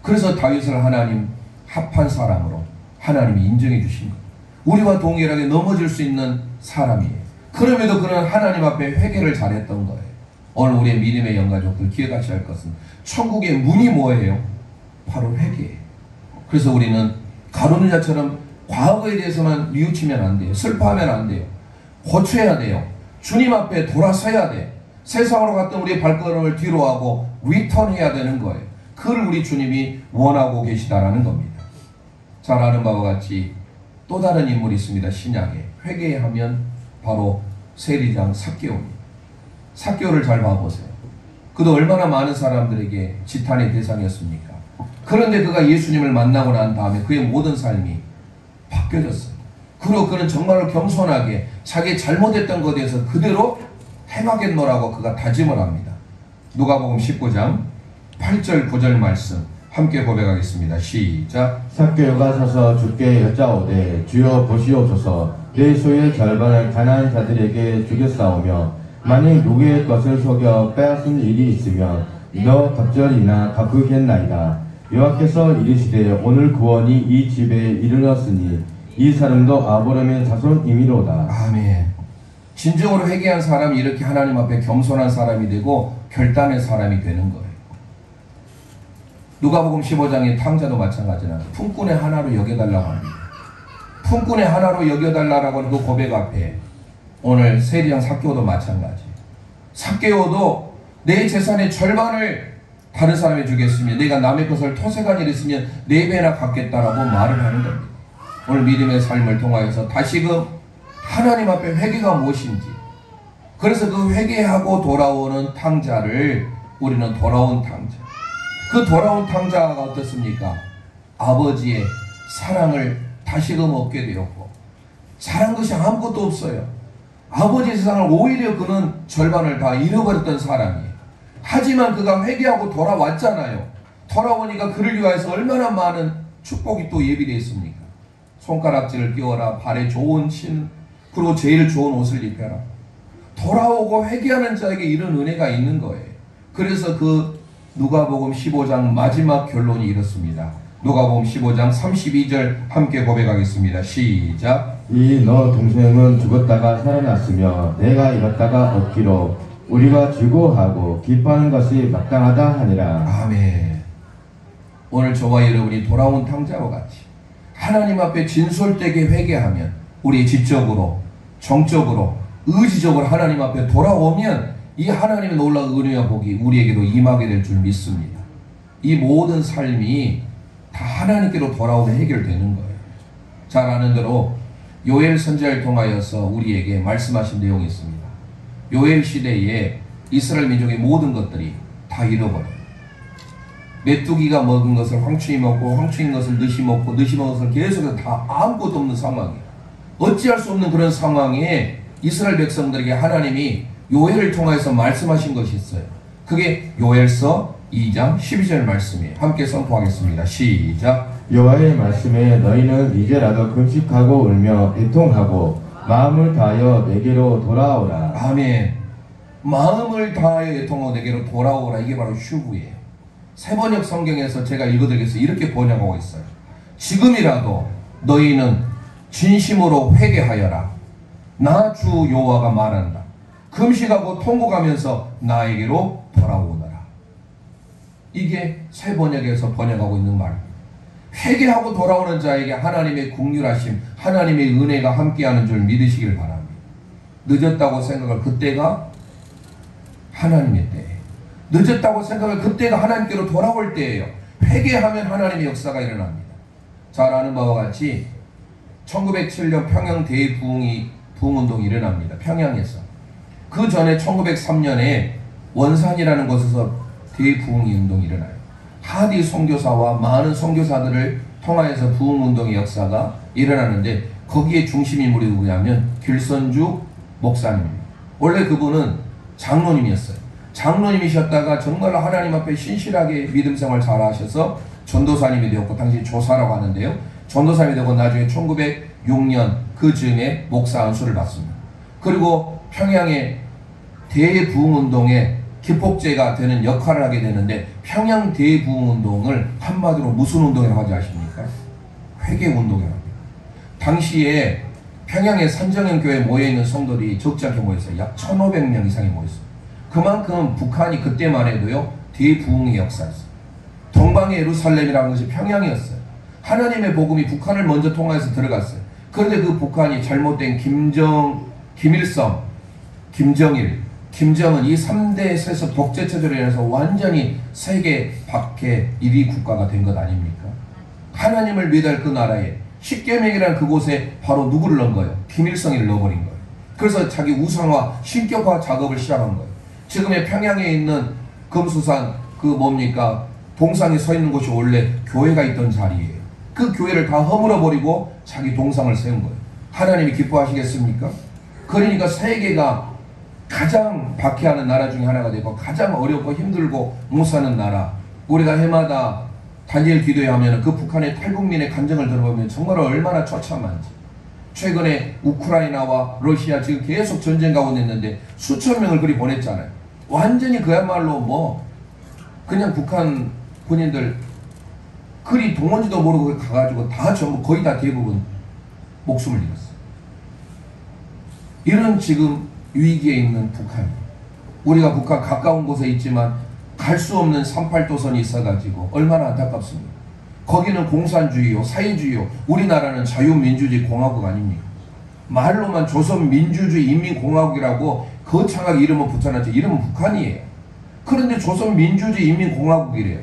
그래서 다윗을 하나님 합한 사람으로 하나님이 인정해 주신 거예요. 우리와 동일하게 넘어질 수 있는 사람이에요. 그럼에도 그는 하나님 앞에 회개를 잘했던 거예요. 오늘 우리의 믿음의 영가족들 기억하셔야 할 것은 천국의 문이 뭐예요? 바로 회개예요. 그래서 우리는 가룟 자처럼 과거에 대해서만 뉘우치면 안 돼요. 슬퍼하면 안 돼요. 고쳐야 돼요. 주님 앞에 돌아서야 돼. 세상으로 갔던 우리의 발걸음을 뒤로 하고 리턴해야 되는 거예요. 그걸 우리 주님이 원하고 계시다라는 겁니다. 잘 아는 바와 같이 또 다른 인물이 있습니다. 신약에 회개하면 바로 세리장 삭개오입니다. 삭개오를 잘 봐보세요. 그도 얼마나 많은 사람들에게 지탄의 대상이었습니까? 그런데 그가 예수님을 만나고 난 다음에 그의 모든 삶이 바뀌어졌어요. 그리고 그는 정말로 겸손하게 자기 잘못했던 것에 대해서 그대로 행하겠노라고 그가 다짐을 합니다. 누가복음 19장 8절 9절 말씀 함께 고백하겠습니다. 시작. 삭개오가 서서 주께 여짜오되 주여 보시옵소서 내 소유의 절반을 가난한 자들에게 주겠사오며 만일 누구의 것을 속여 빼앗은 일이 있으면 너 갑절이나 갚으겠나이다. 여호와께서 이르시되 오늘 구원이 이 집에 이르렀으니 이 사람도 아브라함의 자손이미로다. 아멘. 진정으로 회개한 사람이 이렇게 하나님 앞에 겸손한 사람이 되고 결단의 사람이 되는 거예요. 누가복음 15장의 탕자도 마찬가지나 품꾼의 하나로 여겨달라고 합니다. 품꾼의 하나로 여겨달라고 하는 그 고백 앞에 오늘 세리장 삭개오도 마찬가지. 삭개오도 내 재산의 절반을 다른 사람에 주겠으며 내가 남의 것을 토색한 일이 있으면 4배나 갚겠다라고 말을 하는 겁니다. 오늘 믿음의 삶을 통하여서 다시금 하나님 앞에 회개가 무엇인지, 그래서 그 회개하고 돌아오는 탕자를 우리는 돌아온 탕자, 그 돌아온 탕자가 어떻습니까? 아버지의 사랑을 다시금 얻게 되었고 잘한 것이 아무것도 없어요. 아버지의 사랑을 오히려 그는 절반을 다 잃어버렸던 사람이에요. 하지만 그가 회개하고 돌아왔잖아요. 돌아오니까 그를 위하여서 얼마나 많은 축복이 또 예비되어 있습니까? 손가락질을 끼워라, 발에 좋은 신, 그리고 제일 좋은 옷을 입혀라. 돌아오고 회개하는 자에게 이런 은혜가 있는 거예요. 그래서 그 누가복음 15장 마지막 결론이 이렇습니다. 누가복음 15장 32절 함께 고백하겠습니다. 시작. 이 너 동생은 죽었다가 살아났으며 내가 잃었다가 얻기로 우리가 즐거워하고 기뻐하는 것이 마땅하다 하니라. 아멘. 오늘 저와 여러분이 돌아온 탕자와 같이 하나님 앞에 진솔되게 회개하면 우리 지적으로, 정적으로, 의지적으로 하나님 앞에 돌아오면 이 하나님의 놀라운 은혜와 복이 우리에게도 임하게 될 줄 믿습니다. 이 모든 삶이 다 하나님께로 돌아오면 해결되는 거예요. 잘 아는 대로 요엘 선지자를 통하여서 우리에게 말씀하신 내용이 있습니다. 요엘 시대에 이스라엘 민족의 모든 것들이 다 잃어버려요. 메뚜기가 먹은 것을 황충이 먹고, 황충인 것을 느시 먹고, 느시 먹은 것을 계속해서 다 아무것도 없는 상황이에요. 어찌할 수 없는 그런 상황에 이스라엘 백성들에게 하나님이 요엘을 통해서 말씀하신 것이 있어요. 그게 요엘서 2장 12절 말씀이에요. 함께 선포하겠습니다. 시작. 여호와의 말씀에 너희는 이제라도 금식하고 울며 애통하고 마음을 다하여 내게로 돌아오라. 아멘. 마음을 다하여 애통하고 내게로 돌아오라. 이게 바로 슈브예요. 세번역 성경에서 제가 읽어드리겠습니다. 이렇게 번역하고 있어요. 지금이라도 너희는 진심으로 회개하여라. 나 주 여호와가 말한다. 금식하고 통곡하면서 나에게로 돌아오너라. 이게 새 번역에서 번역하고 있는 말입니다. 회개하고 돌아오는 자에게 하나님의 긍휼하심, 하나님의 은혜가 함께하는 줄 믿으시길 바랍니다. 늦었다고 생각할 그때가 하나님의 때예요. 늦었다고 생각할 그때가 하나님께로 돌아올 때예요. 회개하면 하나님의 역사가 일어납니다. 잘 아는 바와 같이 1907년 평양 대부흥운동이 일어납니다. 평양에서. 그 전에 1903년에 원산이라는 곳에서 대부흥운동이 일어나요. 하디 선교사와 많은 선교사들을 통하여서 부흥운동의 역사가 일어나는데 거기에 중심 인물이 누구냐면 길선주 목사님입니다. 원래 그분은 장로님이었어요. 장로님이셨다가 정말로 하나님 앞에 신실하게 믿음 생활 잘 하셔서 전도사님이 되었고, 당시 조사라고 하는데요. 전도사님이 되고 나중에 1906년 그 즈음에 목사 안수를 받습니다. 그리고 평양의 대부흥운동의 기폭제가 되는 역할을 하게 되는데, 평양 대부흥운동을 한마디로 무슨 운동이라고 하지 아십니까? 회개운동이라고 합니다. 당시에 평양의 산정현 교회에 모여있는 성도들이 적지 않게 모였어요. 약 1500명 이상이 모였어요. 그만큼 북한이 그때만 해도요, 대부흥의 역사였어요. 동방의 예루살렘이라는 것이 평양이었어요. 하나님의 복음이 북한을 먼저 통해서 들어갔어요. 그런데 그 북한이 잘못된 김일성, 김정일, 김정은 이 3대 세습 독재체제로 인해서 완전히 세계 밖에 1위 국가가 된 것 아닙니까? 하나님을 믿을 그 나라에 십계명이라는 그곳에 바로 누구를 넣은 거예요? 김일성이를 넣어버린 거예요. 그래서 자기 우상화, 신격화 작업을 시작한 거예요. 지금의 평양에 있는 금수산 동상이 서 있는 곳이 원래 교회가 있던 자리예요. 그 교회를 다 허물어버리고 자기 동상을 세운 거예요. 하나님이 기뻐하시겠습니까? 그러니까 세계가 가장 박해하는 나라 중에 하나가 되고 가장 어렵고 힘들고 못 사는 나라. 우리가 해마다 다니엘 기도회 하면 그 북한의 탈북민의 감정을 들어보면 정말 얼마나 처참한지. 최근에 우크라이나와 러시아 지금 계속 전쟁 가운데 있는데 수천 명을 그리 보냈잖아요. 완전히 그야말로 그냥 북한 군인들 그리 동원지도 모르고 가가지고 다 전부 거의 다 대부분 목숨을 잃었어요. 이런 지금 위기에 있는 북한. 우리가 북한 가까운 곳에 있지만 갈 수 없는 38도선이 있어가지고 얼마나 안타깝습니까? 거기는 공산주의요, 사회주의요. 우리나라는 자유민주주의 공화국 아닙니까? 말로만 조선민주주의 인민공화국이라고 거창하게 이름을 붙여놨죠. 이름은 북한이에요. 그런데 조선민주주의 인민공화국이래요.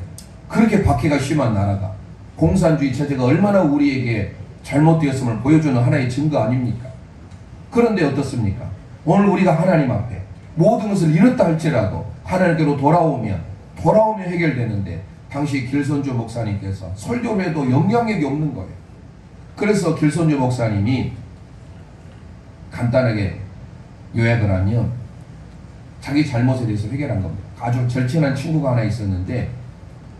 그렇게 박해가 심한 나라가. 공산주의 체제가 얼마나 우리에게 잘못되었음을 보여주는 하나의 증거 아닙니까? 그런데 어떻습니까? 오늘 우리가 하나님 앞에 모든 것을 잃었다 할지라도 하나님께로 돌아오면 해결되는데, 당시 길선주 목사님께서 설교를 해도 영향력이 없는 거예요. 그래서 길선주 목사님이 간단하게 요약을 하면 자기 잘못에 대해서 회개한 겁니다. 아주 절친한 친구가 하나 있었는데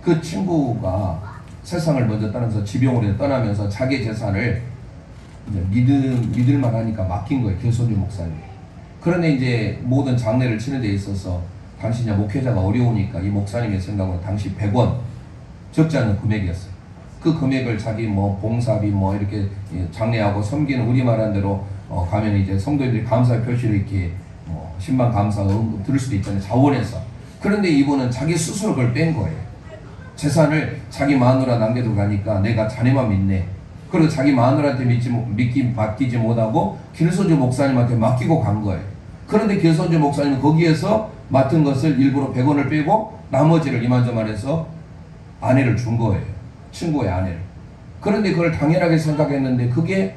그 친구가 세상을 먼저 떠나면서 지병으로 떠나면서 자기 재산을 믿을만 하니까 맡긴 거예요. 길선주 목사님. 그런데 이제 모든 장례를 치는 데 있어서 당시 목회자가 어려우니까 이 목사님의 생각으로 당시 100원, 적지 않은 금액이었어요. 그 금액을 자기 봉사비 이렇게 장례하고 섬기는, 우리 말한 대로 가면 이제 성도들이 감사 표시를 이렇게 신방 감사 응급 들을 수도 있잖아요. 자원해서. 그런데 이분은 자기 스스로 그걸 뺀 거예요. 재산을 자기 마누라 남겨두고 가니까 내가 자네만 믿네. 그리고 자기 마누라한테 맡기지 못하고 길선주 목사님한테 맡기고 간 거예요. 그런데 길선주 목사님은 거기에서 맡은 것을 일부러 100원을 빼고 나머지를 이만저만해서 아내를 준 거예요. 친구의 아내를. 그런데 그걸 당연하게 생각했는데 그게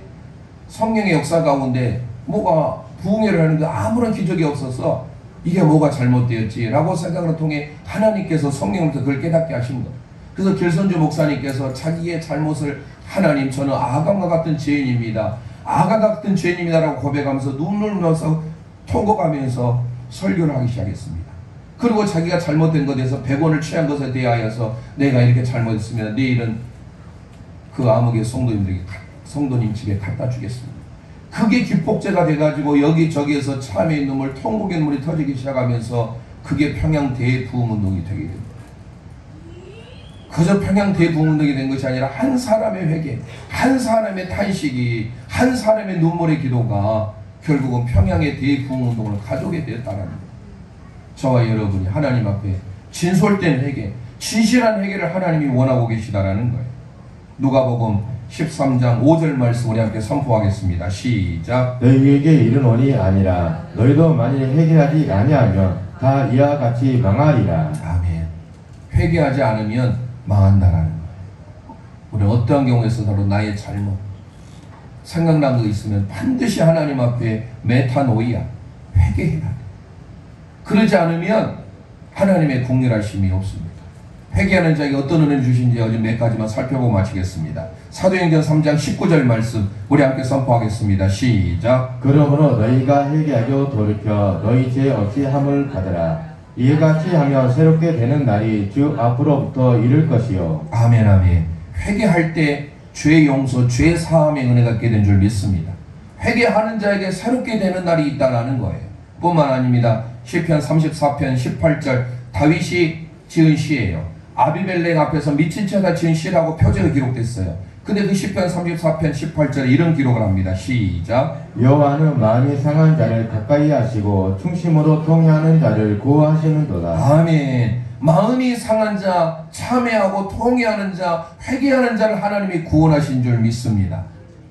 성령의 역사 가운데 뭐가 부흥회를 하는데 아무런 기적이 없어서 이게 뭐가 잘못되었지라고 생각을 통해 하나님께서 성령으로부터 그걸 깨닫게 하신 거예요. 그래서 길선주 목사님께서 자기의 잘못을, 하나님 저는 아간과 같은 죄인입니다. 아간과 같은 죄인입니다라고 고백하면서 눈물 흘려서 통곡하면서 설교를 하기 시작했습니다. 그리고 자기가 잘못된 것에서 100원을 취한 것에 대하여서 내가 이렇게 잘못했으면 내일은 그 암흑의 성도님 집에 갖다 주겠습니다. 그게 기폭제가 돼가지고 여기저기에서 참회의 눈물, 통곡의 눈물이 터지기 시작하면서 그게 평양 대부흥운동이 되게 됩니다. 그저 평양 대부흥운동이 된 것이 아니라 한 사람의 회개, 한 사람의 탄식이, 한 사람의 눈물의 기도가 결국은 평양의 대부흥운동을 가져오게 되었다는 거예요. 저와 여러분이 하나님 앞에 진솔된 회개, 진실한 회개를 하나님이 원하고 계시다라는 거예요. 누가복음 13장 5절 말씀 우리 함께 선포하겠습니다. 시작. 너희에게 이르노니 아니라 너희도 만일 회개하지 아니하면 다 이와 같이 망하리라. 아멘. 회개하지 않으면 망한다라는 거예요. 우리는 어떠한 경우에서도 나의 잘못, 생각난 거 있으면 반드시 하나님 앞에 메타노이아, 회개해야 돼. 그러지 않으면 하나님의 국률하심이 없습니다. 회개하는 자에게 어떤 은혜를 주신지 어제 몇 가지만 살펴보고 마치겠습니다. 사도행전 3장 19절 말씀 우리 함께 선포하겠습니다. 시작. 그러므로 너희가 회개하여 돌이켜 너희 죄 없이 함을 받으라. 이같이 하며 새롭게 되는 날이 주 앞으로부터 이를 것이요. 아멘 아멘. 회개할 때 죄 용서, 죄 사함의 은혜가 있게 된 줄 믿습니다. 회개하는 자에게 새롭게 되는 날이 있다라는 거예요. 뿐만 아닙니다. 시편 34편 18절 다윗이 지은 시예요. 아비멜렉 앞에서 미친 채다 지은 시라고 표제가 기록됐어요. 근데 그 시편 34편 18절에 이런 기록을 합니다. 시작. 여호와는 마음이 상한 자를 가까이 하시고 충심으로 통회하는 자를 구하시는도다. 아멘. 마음이 상한 자, 참회하고 통회하는 자, 회개하는 자를 하나님이 구원하신 줄 믿습니다.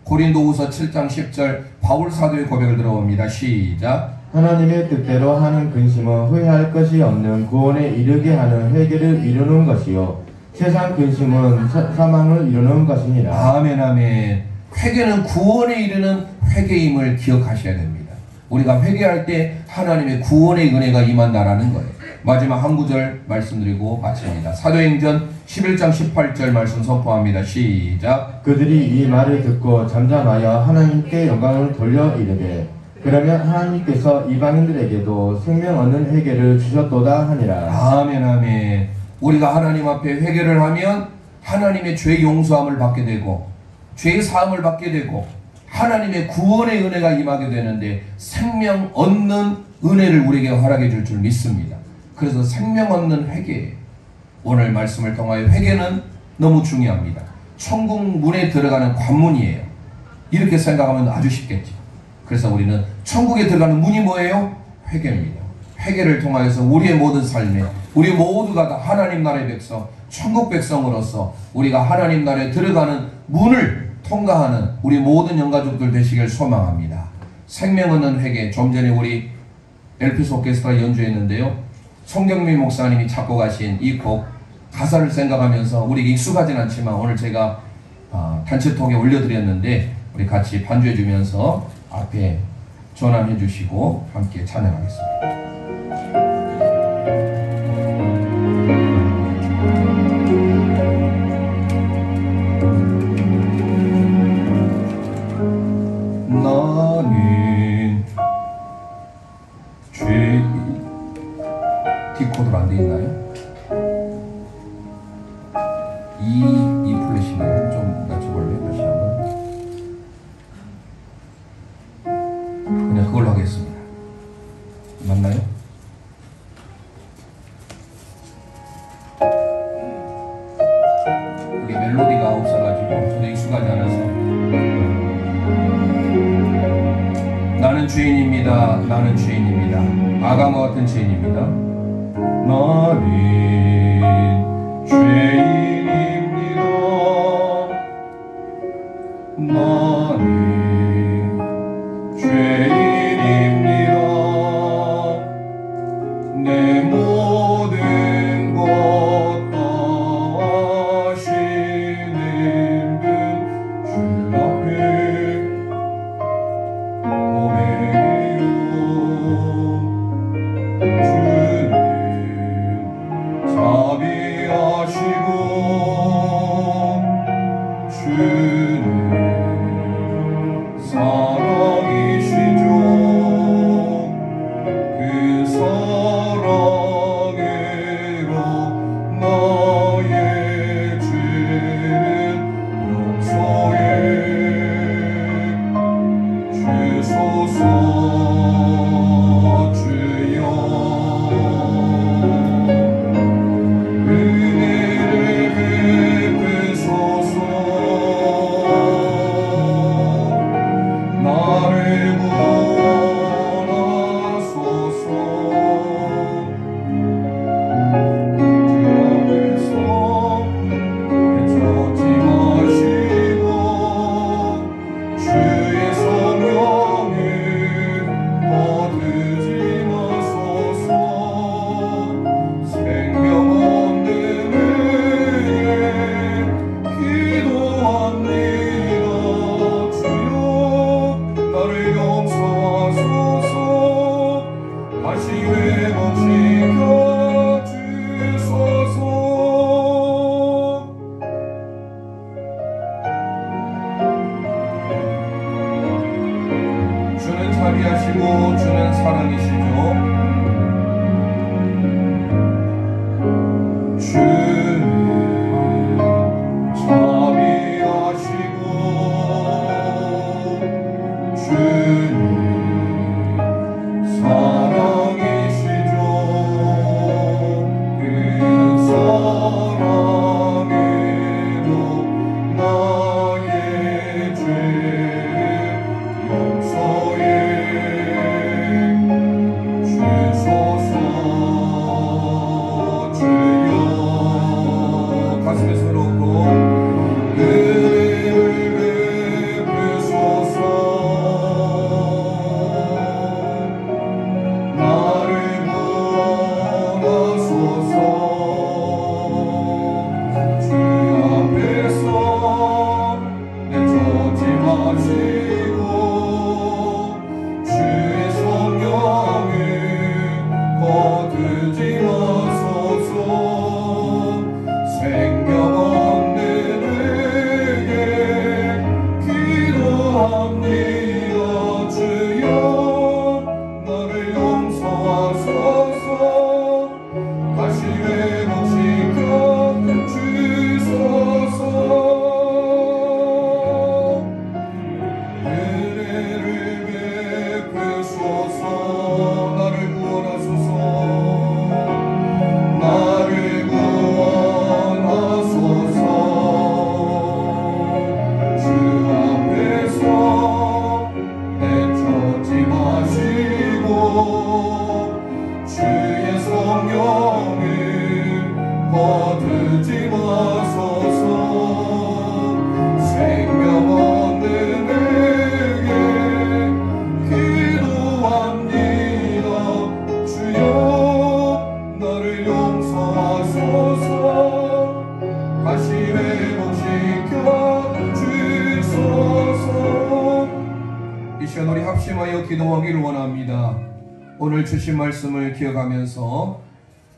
고린도후서 7장 10절 바울 사도의 고백을 들어봅니다. 시작. 하나님의 뜻대로 하는 근심은 후회할 것이 없는 구원에 이르게 하는 회개를 이루는 것이요 세상 근심은 사망을 이루는 것이니라. 아멘 아멘. 회개는 구원에 이르는 회개임을 기억하셔야 됩니다. 우리가 회개할 때 하나님의 구원의 은혜가 임한다라는 거예요. 마지막 한 구절 말씀드리고 마칩니다. 사도행전 11장 18절 말씀 선포합니다. 시작. 그들이 이 말을 듣고 잠잠하여 하나님께 영광을 돌려 이르되 그러면 하나님께서 이방인들에게도 생명 얻는 회개를 주셨도다 하니라. 아멘 아멘. 우리가 하나님 앞에 회개를 하면 하나님의 죄 용서함을 받게 되고 죄 사함을 받게 되고 하나님의 구원의 은혜가 임하게 되는데 생명 얻는 은혜를 우리에게 허락해 줄 줄 믿습니다. 그래서 생명 얻는 회개, 오늘 말씀을 통하여 회개는 너무 중요합니다. 천국 문에 들어가는 관문이에요. 이렇게 생각하면 아주 쉽겠죠. 그래서 우리는 천국에 들어가는 문이 뭐예요? 회개입니다. 회개를 통하여서 우리의 모든 삶에 우리 모두가 다 하나님 나라의 백성, 천국 백성으로서 우리가 하나님 나라에 들어가는 문을 통과하는 우리 모든 영가족들 되시길 소망합니다. 생명 얻는 회개, 좀 전에 우리 엘피스 오케스트라 연주했는데요. 송경민 목사님이 작곡하신 이 곡 가사를 생각하면서 우리에게 익숙하진 않지만 오늘 제가 단체톡에 올려드렸는데 우리 같이 반주해 주면서 앞에 전함해 주시고 함께 찬양하겠습니다. 나는 죄 D코드로 안 돼 있나요? E 플랫이네요. 좀 낮춰볼래요? 다시 한번. 그냥 그걸로 하겠습니다. 맞나요? 이게 멜로디가 없어가지고 저도 익숙하지 않아서. 나는 죄인입니다. 나는 죄인입니다. 아가마 같은 죄인입니다. 나는 죄인입니다. 나는 죄인입니다. 내 모든 것 다 하시는 분 주 앞에 고백해요. 주는 자비하시고 회복시켜 주소서. 은혜를 베푸소서. 나를 구원하소서. 나를 구원하소서. 주 앞에서 내쫓지 마시고 주의 성령을 거두지 마소서. 생명 없는 내게 기도합니다. 주여 나를 용서하소서. 다시 회복시켜 주소서. 이 시간 우리 합심하여 기도하기를 원합니다. 오늘 주신 말씀을 기억하면서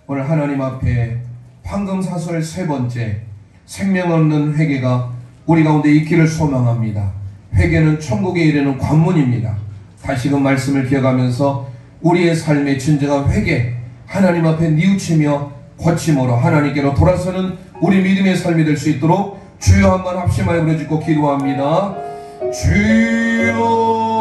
오늘 하나님 앞에 황금사슬 세 번째 생명 없는 회개가 우리 가운데 있기를 소망합니다. 회개는 천국에 이르는 관문입니다. 다시금 말씀을 기억하면서 우리의 삶의 진정한 회개, 하나님 앞에 뉘우치며 거침으로 하나님께로 돌아서는 우리 믿음의 삶이 될 수 있도록 주여 한번 합심하여 부르짖고 기도합니다. 주여